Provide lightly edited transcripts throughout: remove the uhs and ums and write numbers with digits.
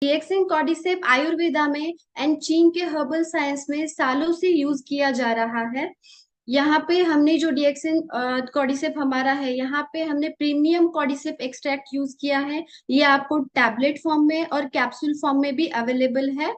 डीएक्सिन कॉर्डिसेप आयुर्वेदा में एंड चीन के हर्बल साइंस में सालों से यूज किया जा रहा है। यहाँ पे हमने जो डीएक्सिन कॉर्डिसेप हमारा है, यहाँ पे हमने प्रीमियम कॉर्डिसेप एक्सट्रैक्ट यूज किया है। ये आपको टैबलेट फॉर्म में और कैप्सूल फॉर्म में भी अवेलेबल है।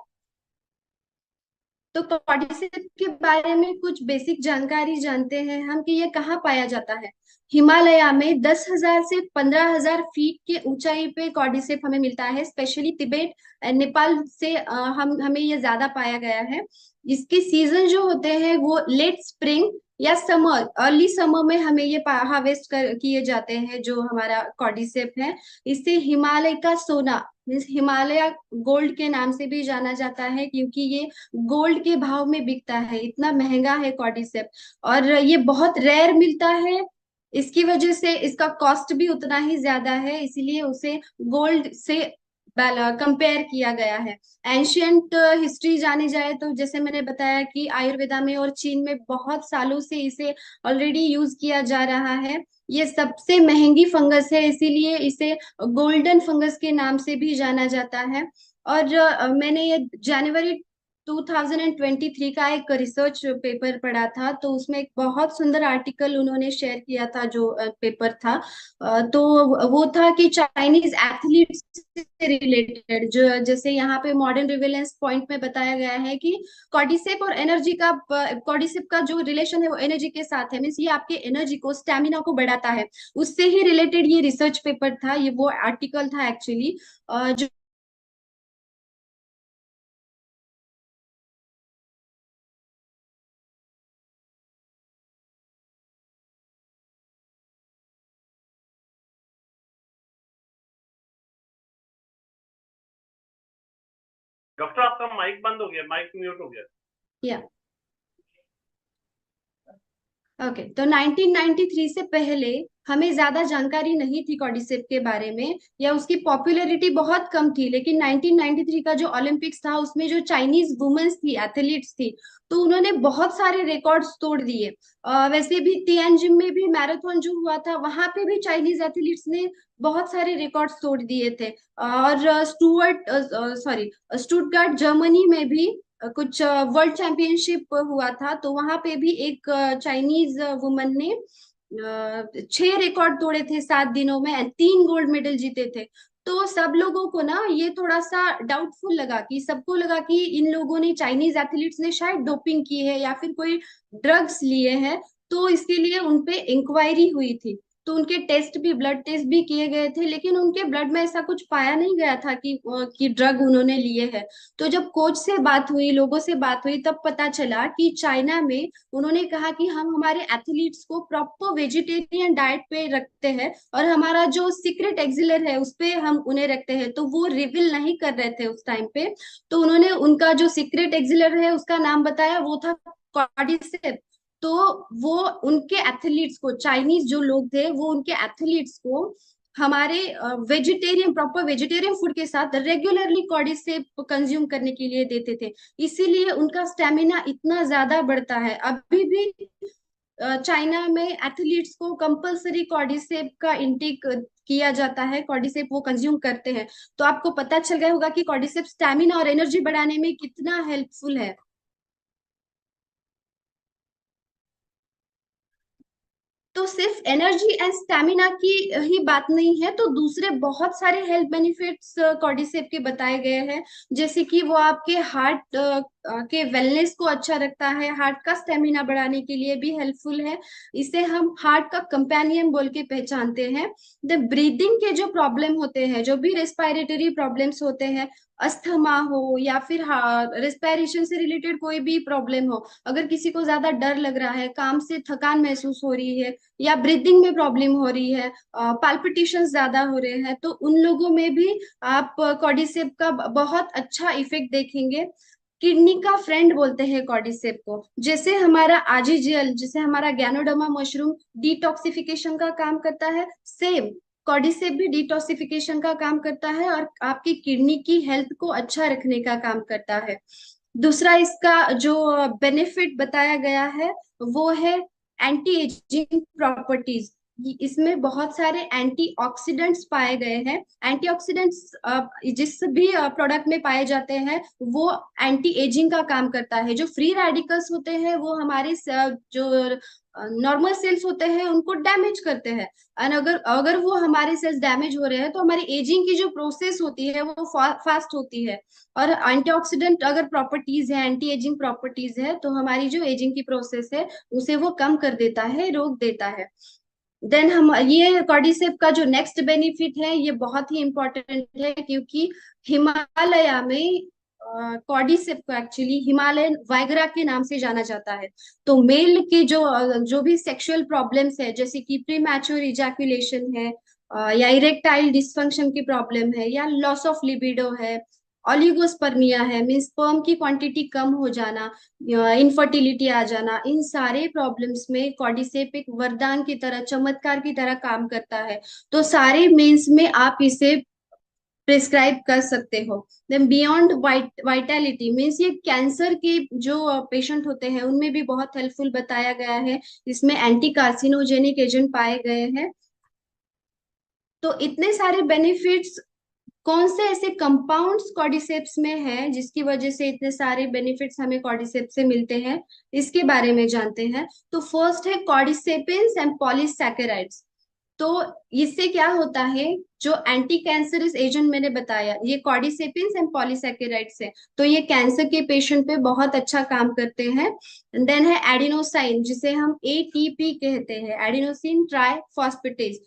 तो कॉर्डिसेप के बारे में कुछ बेसिक जानकारी जानते हैं हम कि ये कहाँ पाया जाता है। हिमालय में 10,000 से 15,000 फीट के ऊंचाई पे कॉर्डिसेप हमें मिलता है। स्पेशली तिब्बत नेपाल से हम हमें ये ज्यादा पाया गया है। इसके सीजन जो होते हैं वो लेट स्प्रिंग या समर, अर्ली समर में हमें ये हार्वेस्ट कर किए जाते हैं जो हमारा कॉर्डिसेप है। इसे हिमालय का सोना मीन्स हिमालय गोल्ड के नाम से भी जाना जाता है, क्योंकि ये गोल्ड के भाव में बिकता है, इतना महंगा है कॉर्डिसेप। और ये बहुत रेयर मिलता है, इसकी वजह से इसका कॉस्ट भी उतना ही ज्यादा है, इसीलिए उसे गोल्ड से कंपेयर किया गया है। एंशियंट हिस्ट्री जानी जाए तो जैसे मैंने बताया कि आयुर्वेदा में और चीन में बहुत सालों से इसे ऑलरेडी यूज किया जा रहा है। ये सबसे महंगी फंगस है, इसीलिए इसे गोल्डन फंगस के नाम से भी जाना जाता है। और मैंने ये जनवरी 2023 का एक रिसर्च पेपर पढ़ा था, तो उसमें एक बहुत सुंदर आर्टिकल उन्होंने शेयर किया था। जो पेपर था तो वो था कि चाइनीज एथलीट्स से रिलेटेड, जो जैसे यहाँ पे मॉडर्न रिवेलेंस पॉइंट में बताया गया है कि कॉर्डिसेप और एनर्जी का कॉर्डिसेप का जो रिलेशन है वो एनर्जी के साथ है। मीन्स ये आपके एनर्जी को, स्टेमिना को बढ़ाता है। उससे ही रिलेटेड ये रिसर्च पेपर था, ये वो आर्टिकल था एक्चुअली। जो डॉक्टर आपका माइक बंद हो गया, माइक म्यूट हो गया। या ओके, तो 1993 से पहले हमें ज्यादा जानकारी नहीं थी कॉर्डिसेप के बारे में, या उसकी पॉपुलैरिटी बहुत कम थी। लेकिन 1993 का जो ओलंपिक्स था उसमें जो चाइनीज वुमेन्स थी, एथलीट्स थी, तो उन्होंने बहुत सारे रिकॉर्ड्स तोड़ दिए। वैसे भी तियानजिन में भी मैराथन जो हुआ था, वहां पे भी चाइनीज एथलीट्स ने बहुत सारे रिकॉर्ड्स तोड़ दिए थे। और स्टुटगार्ट जर्मनी में भी कुछ वर्ल्ड चैंपियनशिप हुआ था, तो वहां पे भी एक चाइनीज वुमन ने 6 रिकॉर्ड तोड़े थे 7 दिनों में, and 3 गोल्ड मेडल जीते थे। तो सब लोगों को ना ये थोड़ा सा डाउटफुल लगा, कि सबको लगा कि इन लोगों ने, चाइनीज एथलीट्स ने शायद डोपिंग की है या फिर कोई ड्रग्स लिए हैं। तो इसके लिए उनपे इंक्वायरी हुई थी, तो उनके टेस्ट भी, ब्लड टेस्ट भी किए गए थे, लेकिन उनके ब्लड में ऐसा कुछ पाया नहीं गया था कि ड्रग उन्होंने लिए हैं। तो जब कोच से बात हुई, लोगों से बात हुई, तब पता चला कि चाइना में उन्होंने कहा कि हम हमारे एथलीट्स को प्रॉपर वेजिटेरियन डाइट पे रखते हैं, और हमारा जो सीक्रेट एक्सिलर है उस पे हम उन्हें रखते हैं। तो वो रिवील नहीं कर रहे थे उस टाइम पे। तो उन्होंने उनका जो सीक्रेट एक्सिलर है उसका नाम बताया, वो था कॉर्डिसेप। तो वो उनके एथलीट्स को, चाइनीज जो लोग थे वो उनके एथलीट्स को हमारे वेजिटेरियन, प्रॉपर वेजिटेरियन फूड के साथ रेगुलरली कॉर्डिसेप कंज्यूम करने के लिए देते थे। इसीलिए उनका स्टेमिना इतना ज्यादा बढ़ता है। अभी भी चाइना में एथलीट्स को कंपलसरी कॉर्डिसेप का इंटेक किया जाता है, कॉर्डिसेप वो कंज्यूम करते हैं। तो आपको पता चल गया होगा कि कॉर्डिसेप स्टेमिना और एनर्जी बढ़ाने में कितना हेल्पफुल है। तो सिर्फ एनर्जी एंड स्टेमिना की ही बात नहीं है, तो दूसरे बहुत सारे हेल्थ बेनिफिट्स कॉर्डिसेप के बताए गए हैं। जैसे कि वो आपके हार्ट के वेलनेस को अच्छा रखता है, हार्ट का स्टेमिना बढ़ाने के लिए भी हेल्पफुल है। इसे हम हार्ट का कंपेनियन बोल के पहचानते हैं। द ब्रीदिंग के जो प्रॉब्लम होते हैं, जो भी रेस्पिरेटरी प्रॉब्लम्स होते हैं, अस्थमा हो या फिर रेस्पिरेशन से रिलेटेड कोई भी प्रॉब्लम हो, अगर किसी को ज्यादा डर लग रहा है, काम से थकान महसूस हो रही है, या ब्रीदिंग में प्रॉब्लम हो रही है, पाल्पिटेशन ज्यादा हो रहे हैं, तो उन लोगों में भी आप कॉर्डिसेप का बहुत अच्छा इफेक्ट देखेंगे। किडनी का फ्रेंड बोलते हैं कॉर्डिसेप को। जैसे हमारा आजीजीएल, जैसे हमारा गैनोडर्मा मशरूम डिटॉक्सिफिकेशन का काम करता है, सेम कॉर्डिसेप भी डिटॉक्सिफिकेशन का काम करता है और आपकी किडनी की हेल्थ को अच्छा रखने का काम करता है। दूसरा इसका जो बेनिफिट बताया गया है वो है एंटी एजिंग प्रॉपर्टीज। इसमें बहुत सारे एंटीऑक्सीडेंट्स पाए गए हैं। एंटीऑक्सीडेंट्स जिस भी प्रोडक्ट में पाए जाते हैं वो एंटी एजिंग का काम करता है। जो फ्री रेडिकल्स होते हैं वो हमारे जो नॉर्मल सेल्स होते हैं उनको डैमेज करते हैं। और अगर अगर वो हमारे सेल्स डैमेज हो रहे हैं तो हमारी एजिंग की जो प्रोसेस होती है वो फास्ट होती है। और एंटीऑक्सीडेंट अगर प्रॉपर्टीज है, एंटी एजिंग प्रॉपर्टीज है, तो हमारी जो एजिंग की प्रोसेस है उसे वो कम कर देता है, रोक देता है। देन हम ये कॉर्डिसेप का जो नेक्स्ट बेनिफिट है ये बहुत ही इंपॉर्टेंट है, क्योंकि हिमालय में कॉर्डिसेप को एक्चुअली हिमालयन वाइगरा के नाम से जाना जाता है। तो मेल के जो भी सेक्सुअल प्रॉब्लम्स है, जैसे कि प्रीमैच्योर इजैकुलेशन है, या इरेक्टाइल डिसफंक्शन की प्रॉब्लम है, या लॉस ऑफ लिबिडो है, ऑलिगोस्पर्मिया है, मीन्स स्पर्म की क्वांटिटी कम हो जाना, इनफर्टिलिटी आ जाना, इन सारे प्रॉब्लम्स में कॉर्डिसेप एक वरदान की तरह, चमत्कार की तरह काम करता है। तो सारे मेंस में आप इसे प्रिस्क्राइब कर सकते हो। देन बियॉन्ड वाइटैलिटी मीन्स ये कैंसर के जो पेशेंट होते हैं उनमें भी बहुत हेल्पफुल बताया गया है। इसमें एंटी कार्सिनोजेनिक एजेंट पाए गए हैं। तो इतने सारे बेनिफिट्स, कौन से ऐसे कंपाउंड्स कॉर्डिसेप्स में है जिसकी वजह से इतने सारे बेनिफिट्स हमें कॉर्डिसेप्स से मिलते हैं, इसके बारे में जानते हैं। तो फर्स्ट है कॉर्डिसेपिन्स एंड पॉलीसैकेराइड्स। तो इससे क्या होता है, जो एंटी कैंसरस एजेंट मैंने बताया ये कॉर्डिसेपिन्स एंड पॉलीसैकेराइड्स है, तो ये कैंसर के पेशेंट पे बहुत अच्छा काम करते हैं। देन है एडिनोसाइन, जिसे हम एटीपी कहते हैं, एडिनोसिन ट्राइफॉस्फेटेज।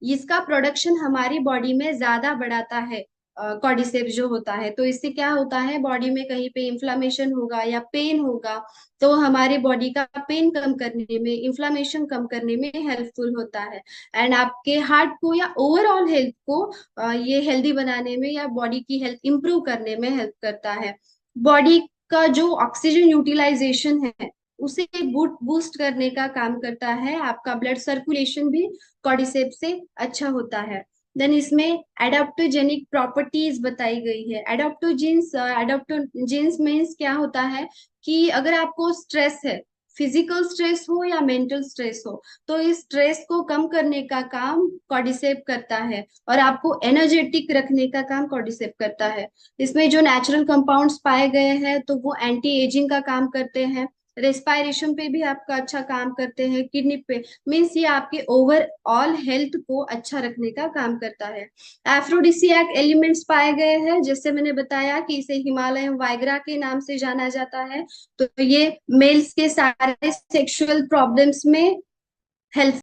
इसका प्रोडक्शन हमारी बॉडी में ज्यादा बढ़ाता है कॉर्डिसेप जो होता है। तो इससे क्या होता है, बॉडी में कहीं पे इन्फ्लामेशन होगा या पेन होगा तो हमारे बॉडी का पेन कम करने में, इन्फ्लामेशन कम करने में हेल्पफुल होता है। एंड आपके हार्ट को या ओवरऑल हेल्थ को ये हेल्दी बनाने में या बॉडी की हेल्थ इंप्रूव करने में हेल्प करता है। बॉडी का जो ऑक्सीजन यूटिलाइजेशन है उसे बूस्ट करने का काम करता है। आपका ब्लड सर्कुलेशन भी कॉर्डिसेप से अच्छा होता है। देन इसमें एडाप्टोजेनिक प्रॉपर्टीज बताई गई है। एडाप्टोजेंस मीन्स क्या होता है कि अगर आपको स्ट्रेस है, फिजिकल स्ट्रेस हो या मेंटल स्ट्रेस हो, तो इस स्ट्रेस को कम करने का काम कॉर्डिसेप करता है और आपको एनर्जेटिक रखने का काम कॉर्डिसेप करता है। इसमें जो नेचुरल कंपाउंड्स पाए गए हैं तो वो एंटी एजिंग का काम करते हैं, रेस्पायरेशन पे भी आपका अच्छा काम करते हैं, किडनी पे, मीन्स ये आपके ओवरऑल हेल्थ को अच्छा रखने का काम करता है। एफ्रोडिसियाक एलिमेंट्स पाए गए हैं, जैसे मैंने बताया कि इसे हिमालय वाइग्रा के नाम से जाना जाता है। तो ये मेल्स के सारे सेक्सुअल प्रॉब्लम्स में हेल्प